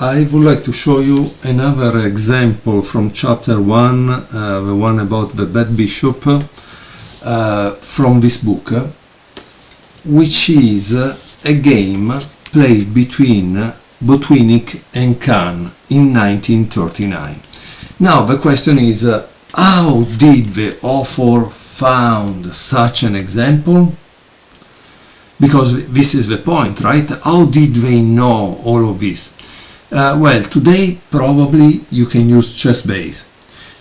I would like to show you another example from chapter 1, the one about the bad bishop, from this book, which is a game played between Botvinnik and Kahn in 1939. Now the question is, how did the author found such an example? Because this is the point, right? How did they know all of this? Well, today probably you can use ChessBase.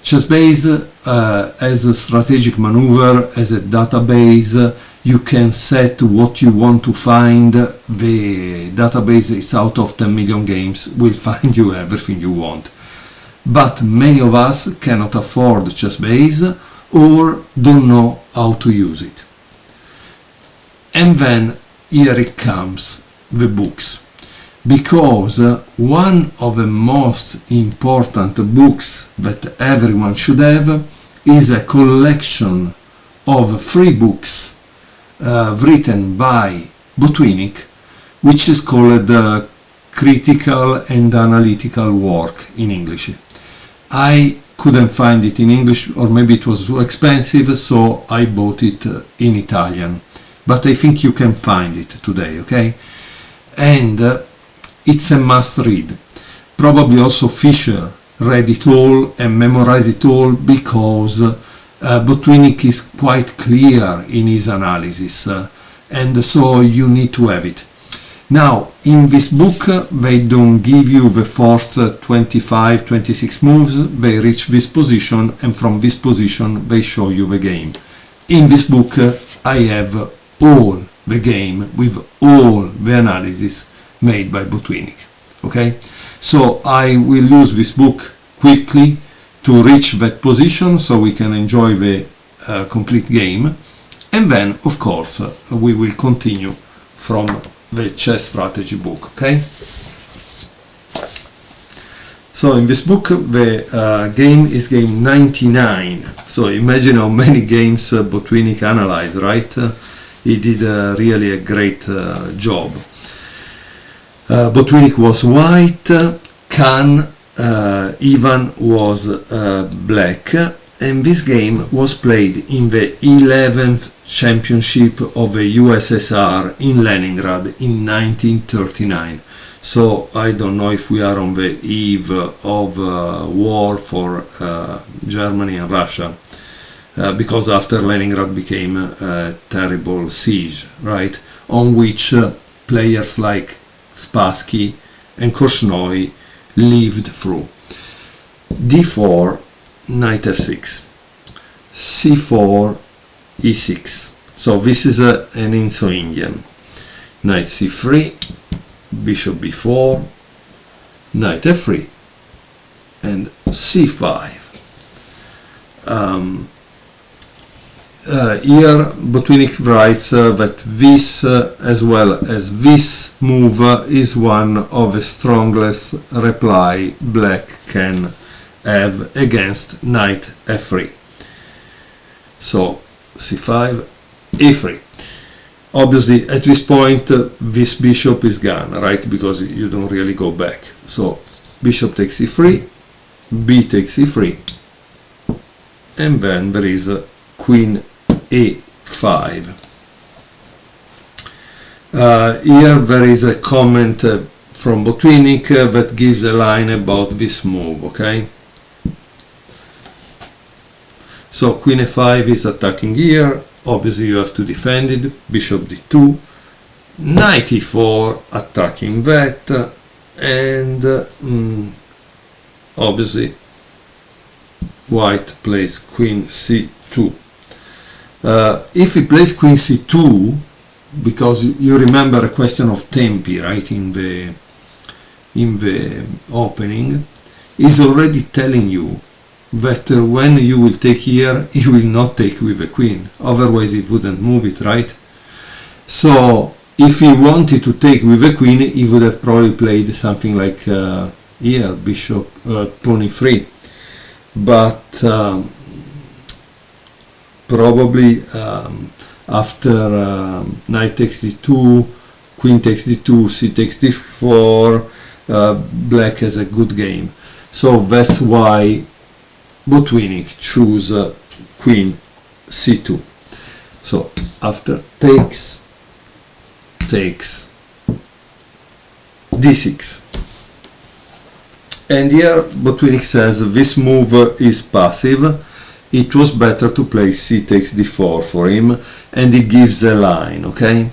ChessBase as a strategic maneuver, as a database, you can set what you want to find. The database is out of 10 million games, will find you everything you want. But many of us cannot afford ChessBase or don't know how to use it. And then here it comes, the books. Because one of the most important books that everyone should have is a collection of 3 books written by Botvinnik, which is called Critical and Analytical Work in English. I couldn't find it in English, or maybe it was too expensive, so I bought it in Italian. But I think you can find it today, okay? And it's a must read. Probably also Fischer read it all and memorized it all, because Botvinnik is quite clear in his analysis, and so you need to have it. Now, in this book they don't give you the first 25, 26 moves, they reach this position, and from this position they show you the game. In this book I have all the game with all the analysis made by Botvinnik. Okay, so I will use this book quickly to reach that position so we can enjoy the complete game, and then of course we will continue from the chess strategy book. Okay, so in this book the game is game 99, so imagine how many games Botvinnik analyzed, right? He did really a great job. Botvinnik was white, Kahn, Ivan was black, and this game was played in the 11th championship of the USSR in Leningrad in 1939. So I don't know if we are on the eve of war for Germany and Russia. Because after Leningrad became a terrible siege, right, on which players like Spassky and Korchnoi lived through. d4, knight f6, c4, e6. So this is an Inso-Indian. Knight c3, bishop b4, knight f3, and c5. Here Botvinnik writes that this, as well as this move, is one of the strongest reply black can have against knight f3. So c5, e3. Obviously at this point this bishop is gone, right, because you don't really go back. So bishop takes e3, b takes e3, and then there is queen a5. Here there is a comment from Botvinnik that gives a line about this move, okay? So queen a5 is attacking here, obviously you have to defend it, bishop d2, knight e4 attacking that, and obviously white plays queen c2. If he plays queen c2, because you remember a question of tempi, right, in the opening, is already telling you that when you will take here, he will not take with the queen, otherwise he wouldn't move it, right? So if he wanted to take with the queen, he would have probably played something like here, bishop pawn e3, but probably after knight takes d2, queen takes d2, c takes d4, black has a good game. So that's why Botvinnik choose queen c2. So after takes d6. And here Botvinnik says this move is passive. It was better to play c takes d4 for him, and he gives a line, okay?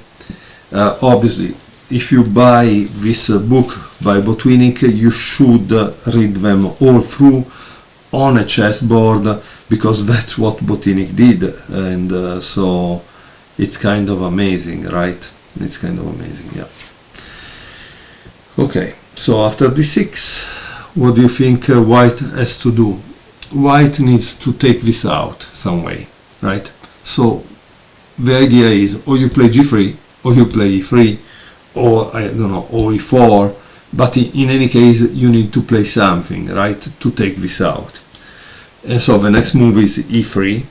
Obviously, if you buy this book by Botvinnik, you should read them all through on a chessboard, because that's what Botvinnik did, and so it's kind of amazing, right? It's kind of amazing, yeah. Okay, so after d6, what do you think White has to do? White needs to take this out some way, right? So the idea is, or you play g3, or you play e3, or I don't know, or e4, but in any case you need to play something, right, to take this out. And so the next move is e3,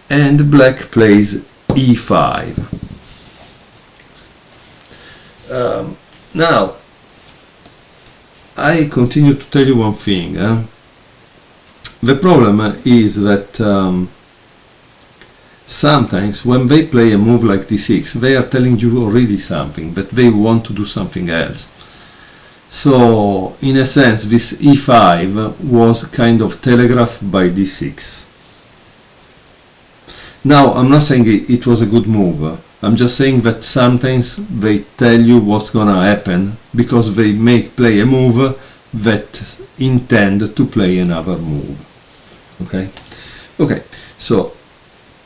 and black plays e5. Now I continue to tell you one thing. The problem is that sometimes when they play a move like d6, they are telling you already something, that they want to do something else. So in a sense this e5 was kind of telegraphed by d6. Now I'm not saying it was a good move, I'm just saying that sometimes they tell you what's gonna happen because they play a move that intend to play another move. Okay, so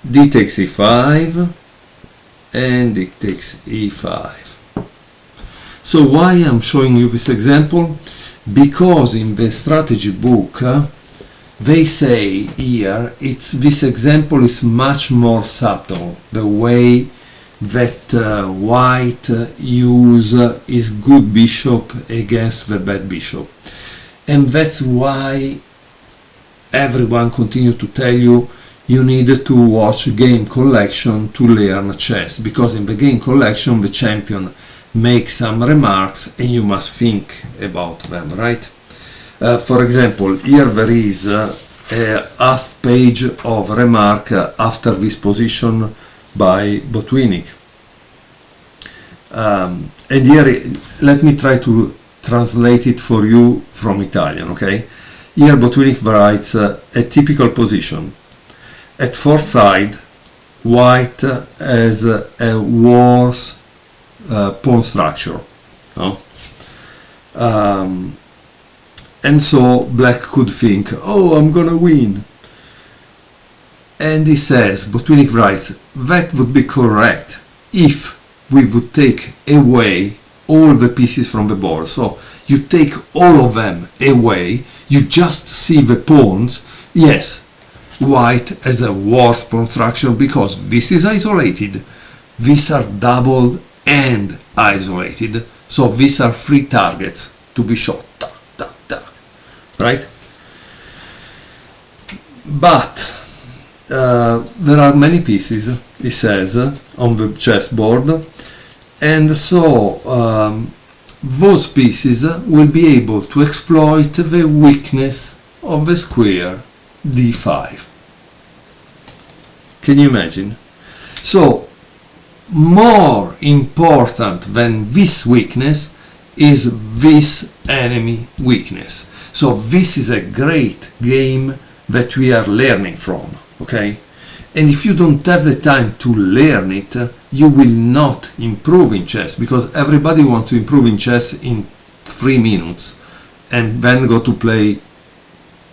d takes e5 and d takes e5. So why I'm showing you this example? Because in the strategy book they say here this example is much more subtle, the way that White use his good bishop against the bad bishop, and that's why everyone continue to tell you you need to watch Game Collection to learn chess, because in the Game Collection the champion makes some remarks and you must think about them, right? For example, here there is a half page of remark after this position by Botvinnik. And here, let me try to translate it for you from Italian, okay? Here Botvinnik writes a typical position. At fourth side, White has a worse pawn structure, no? And so black could think, oh, I'm gonna win. And he says, Botvinnik writes, that would be correct if we would take away all the pieces from the board. So you take all of them away, you just see the pawns. Yes, White has a worse pawn structure because this is isolated, these are doubled and isolated, so these are three targets to be shot, right? But there are many pieces, he says, on the chessboard, and so those pieces will be able to exploit the weakness of the square d5. Can you imagine? So more important than this weakness is this enemy weakness. So this is a great game that we are learning from, okay? And if you don't have the time to learn it, you will not improve in chess, because everybody wants to improve in chess in 3 minutes and then go to play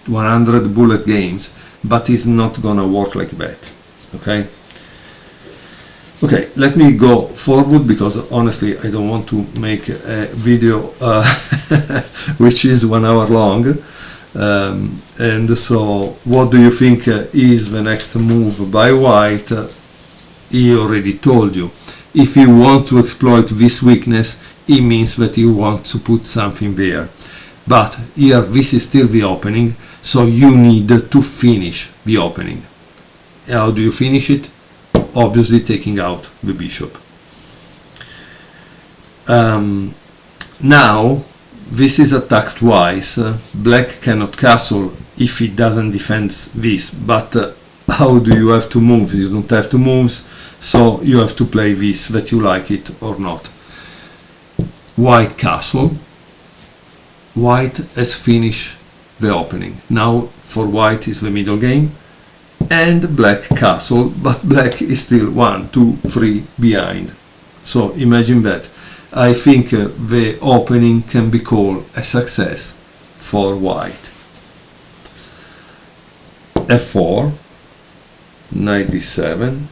100 bullet games, but it's not gonna work like that, okay? Okay, let me go forward, because honestly I don't want to make a video which is 1 hour long. And so what do you think is the next move by White? He already told you. If you want to exploit this weakness, it means that you want to put something there. But here this is still the opening, so you need to finish the opening. How do you finish it? Obviously taking out the bishop. Now this is attacked twice. Black cannot castle if he doesn't defend this, but how do you have two moves? You don't have two moves, so you have to play this, that you like it or not. White castle. White has finished the opening. Now for white is the middle game, and black castle, but black is still 1, 2, 3 behind. So imagine that. I think the opening can be called a success for white. F4, knight d7,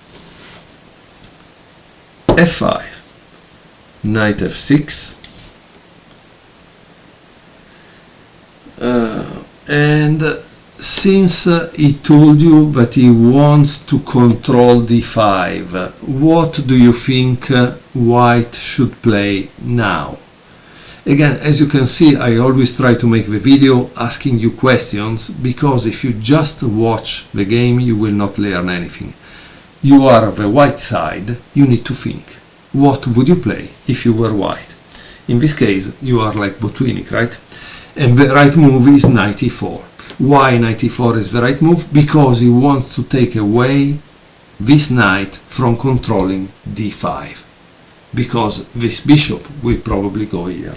F5, knight f6, and since he told you that he wants to control d5, what do you think white should play now? Again, as you can see, I always try to make the video asking you questions, because if you just watch the game you will not learn anything. You are the white side, you need to think. What would you play if you were white? In this case you are like Botvinnik, right? And the right move is knight e4. Why knight e4 is the right move? Because he wants to take away this knight from controlling d5, because this bishop will probably go here.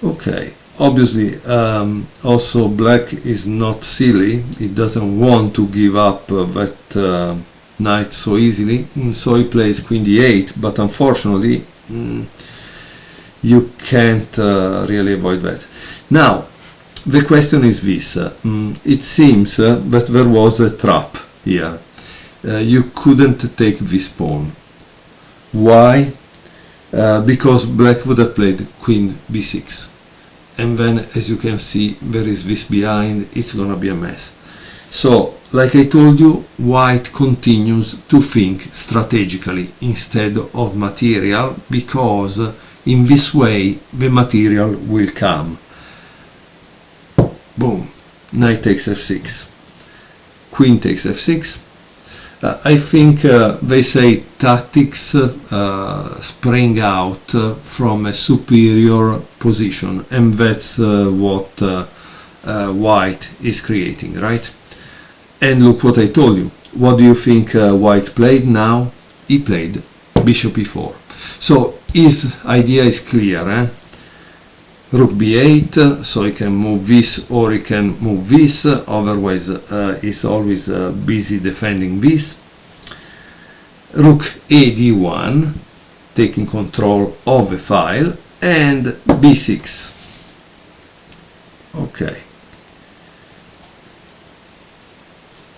Okay, obviously also black is not silly, he doesn't want to give up that knight so easily, so he plays queen d8, but unfortunately you can't really avoid that. Now the question is this, it seems that there was a trap here, you couldn't take this pawn. Why? Because black would have played queen b6, and then as you can see there is this behind, it's gonna be a mess. So like I told you, white continues to think strategically instead of material, because in this way the material will come. Boom, knight takes f6, queen takes f6. I think they say tactics spring out from a superior position, and that's what white is creating, right? And look what I told you. What do you think white played now? He played bishop e4. So his idea is clear, rook b8, so he can move this or he can move this, otherwise he's always busy defending this. Rook a d1, taking control of the file, and b6. Okay.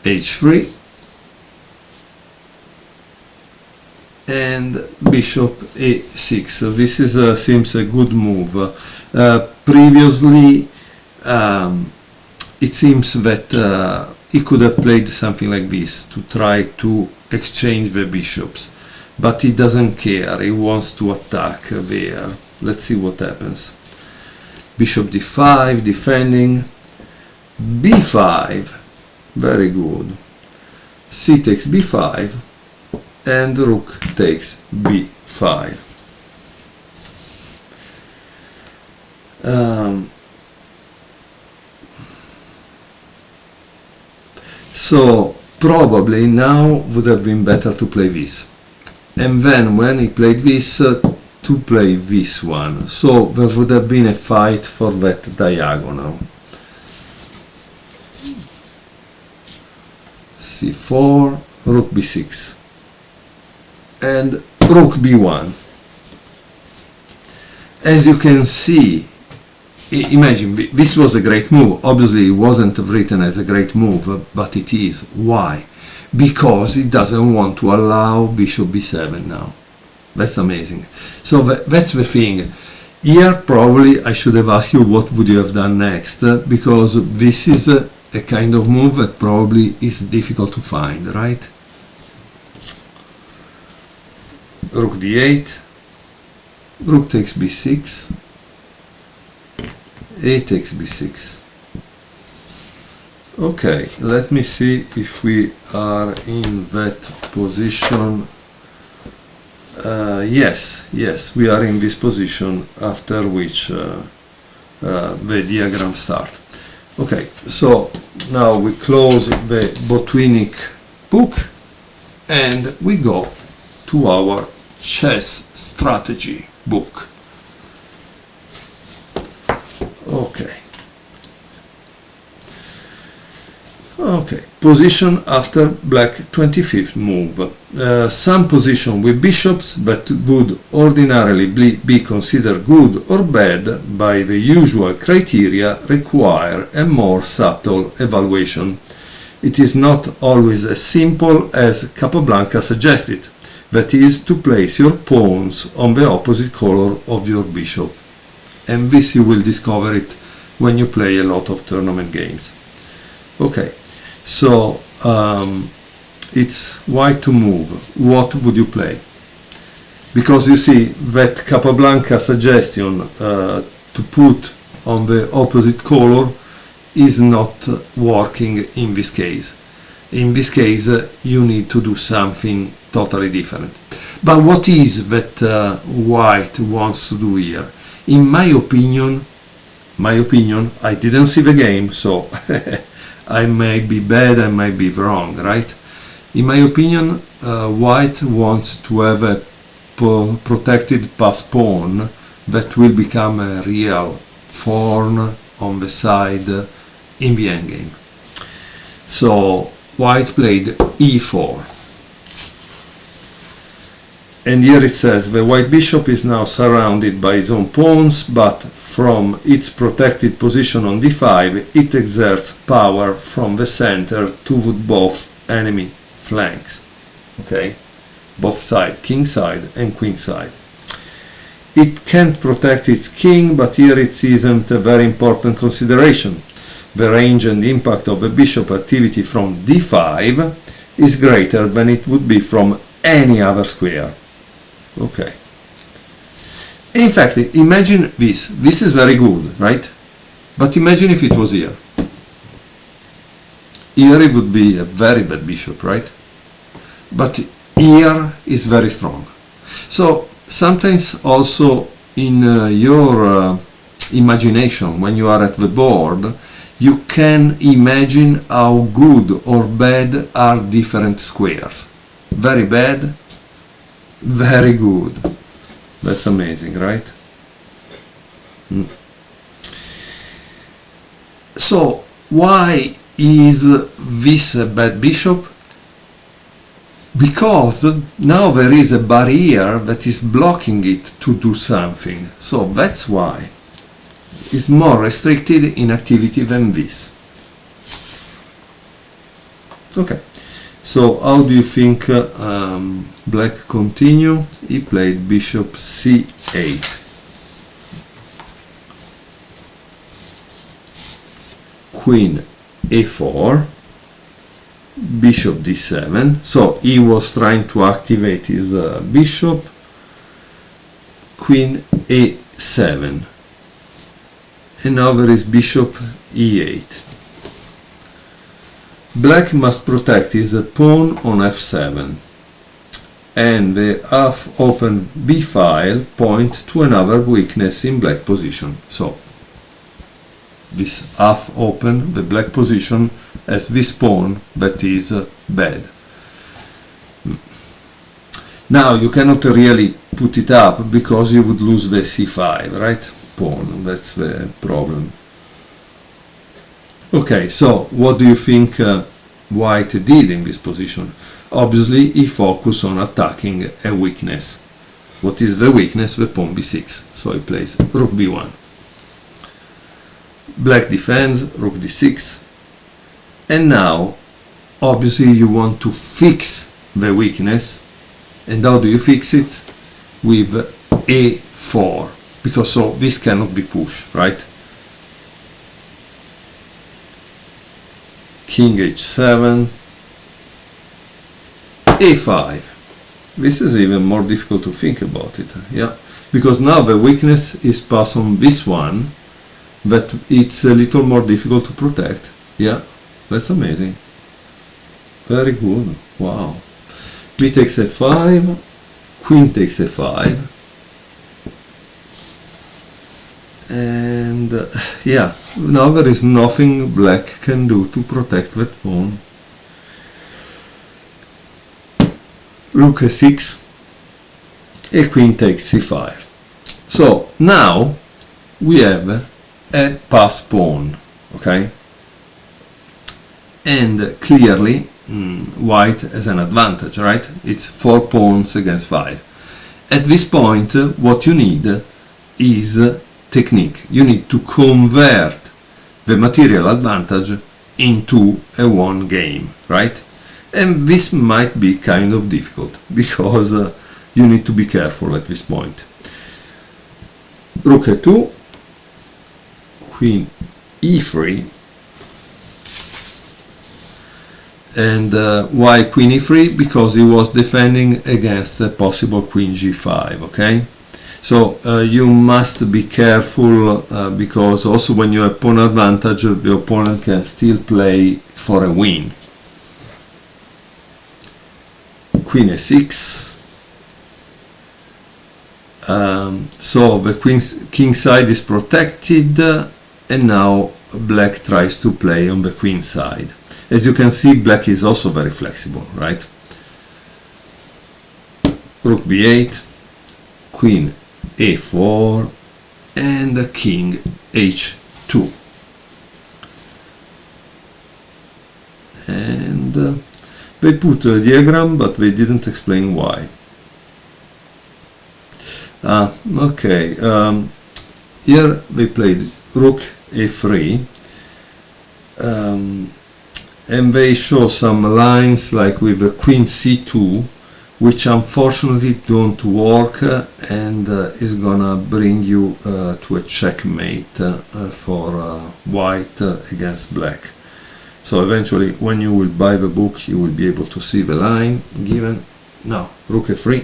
h3, and bishop a6. This is seems a good move. Previously it seems that he could have played something like this to try to exchange the bishops, but he doesn't care, he wants to attack there. Let's see what happens. Bishop d5, defending, b5, very good, c takes b5, and rook takes b5. So probably now would have been better to play this, and then when he played this, to play this one, so there would have been a fight for that diagonal. c4, rook b6, and rook b1. As you can see, imagine, this was a great move. Obviously it wasn't written as a great move, but it is. Why? Because it doesn't want to allow bishop b7 now. That's amazing. So that's the thing. Here probably I should have asked you what would you have done next, because this is a kind of move that probably is difficult to find, right? Rook d8, rook takes b6, a takes b6. Okay, let me see if we are in that position. yes, we are in this position, after which the diagram starts. Okay, so now we close the Botvinnik book and we go to our chess strategy book. Okay, position after black 25th move. Some position with bishops that would ordinarily be considered good or bad by the usual criteria require a more subtle evaluation. It is not always as simple as Capablanca suggested, that is, to place your pawns on the opposite color of your bishop. And this you will discover it when you play a lot of tournament games. Okay. So it's white to move. What would you play? Because you see that Capablanca suggestion to put on the opposite color is not working in this case. In this case you need to do something totally different. But what is that white wants to do here? In my opinion, I didn't see the game, so I may be bad, I may be wrong, right? In my opinion, white wants to have a protected pass pawn that will become a real thorn on the side in the endgame. So white played e4. And here it says the white bishop is now surrounded by his own pawns, but from its protected position on d5 it exerts power from the center toward both enemy flanks. Okay, both sides, king side and queen side. It can't protect its king, but here it isn't a very important consideration. The range and impact of the bishop activity from d5 is greater than it would be from any other square. Okay. In fact, imagine this. This is very good, right? But imagine if it was here. Here it would be a very bad bishop, right? But here is very strong. So sometimes also in your imagination, when you are at the board, you can imagine how good or bad are different squares. Very bad, very good. That's amazing, right? So why is this a bad bishop? Because now there is a barrier that is blocking it to do something. So that's why it's more restricted in activity than this. Okay. So how do you think black continue? He played bishop c8. Queen a4, bishop d7. So he was trying to activate his bishop. Queen a7. And now there is bishop e8. Black must protect his pawn on f7, and the half-open b file points to another weakness in black position. So this half-open, the black position, has this pawn that is bad. Now you cannot really put it up because you would lose the c5, right? Pawn, that's the problem. Okay, so what do you think white did in this position? Obviously he focused on attacking a weakness. What is the weakness? The pawn b6. So he plays rook b1. Black defends, rook d6. And now obviously you want to fix the weakness. And how do you fix it? With a4. Because so this cannot be pushed, right? King h7, a5. This is even more difficult to think about it, yeah, because now the weakness is passed on this one, but it's a little more difficult to protect. Yeah, that's amazing. Very good. Wow. B takes a5, queen takes a5, and yeah, now there is nothing black can do to protect that pawn. Rook a6, a queen takes c5. So now we have a pass pawn, okay? And clearly white has an advantage, right? It's 4 pawns against 5. At this point, what you need is technique. You need to convert the material advantage into a won game, right? And this might be kind of difficult because you need to be careful at this point. Rook a2, queen e3, and why queen e3? Because he was defending against a possible queen g5, okay? So you must be careful because also when you have pawn advantage, the opponent can still play for a win. Queen a6. So the king side is protected, and now black tries to play on the queen side. As you can see, black is also very flexible, right? Rook b8, queen a4, and king h2. And they put a diagram, but they didn't explain why. Okay, here they played rook a3, and they show some lines like with a queen c2, which unfortunately don't work, and is gonna bring you to a checkmate for white against black. So eventually, when you will buy the book, you will be able to see the line given. Now, rook a3,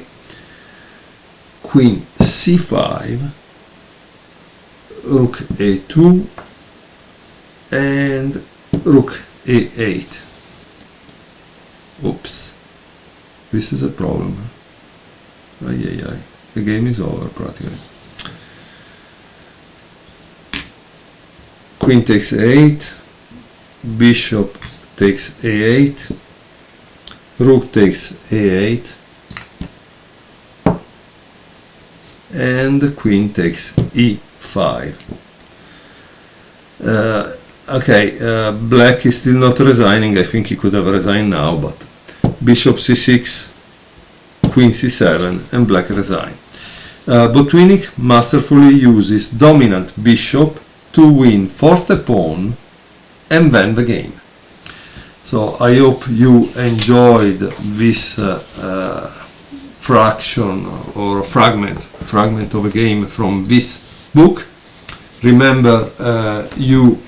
queen c5, rook a2, and rook a8. Oops, this is a problem. The game is over practically. Queen takes a8, bishop takes a8, rook takes a8, and the queen takes e5. Okay, black is still not resigning. I think he could have resigned now, but bishop c6, queen c7, and black resign. Botvinnik masterfully uses dominant bishop to win first the pawn and then the game. So I hope you enjoyed this fraction or fragment of a game from this book. Remember, you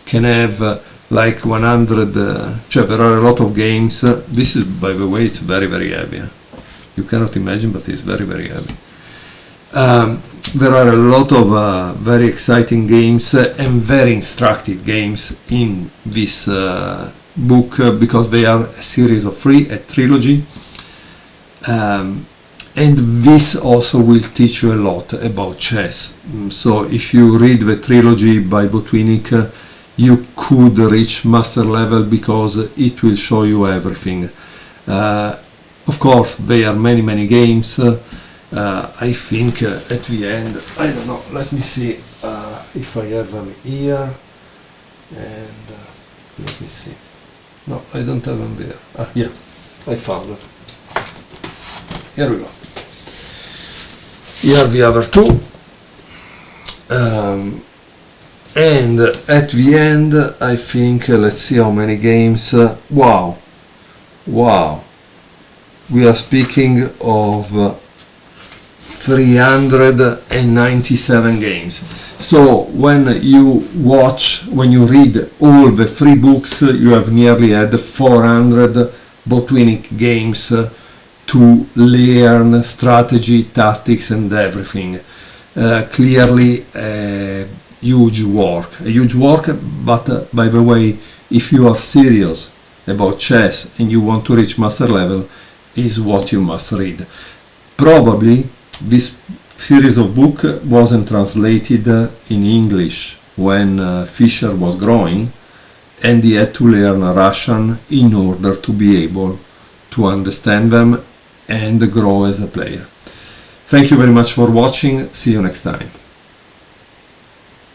can have like 100, there are a lot of games. This is, by the way, it's very, very heavy. You cannot imagine, but it's very, very heavy. There are a lot of very exciting games and very instructive games in this book because they are a series of 3, a trilogy. And this also will teach you a lot about chess. So if you read the trilogy by Botvinnik, you could reach master level because it will show you everything. Of course, there are many, many games. I think at the end, I don't know, let me see if I have them here, and let me see. No, I don't have them there. Yeah, I found them. Here we go. Here are the other two. And at the end, I think, let's see how many games. Wow. We are speaking of 397 games. So when you read all the 3 books, you have nearly had 400 Botvinnik games to learn strategy, tactics, and everything. Clearly a huge work, but by the way, if you are serious about chess and you want to reach master level, is what you must read. Probably this series of books wasn't translated in English when Fischer was growing, and he had to learn Russian in order to be able to understand them and grow as a player. Thank you very much for watching. See you next time.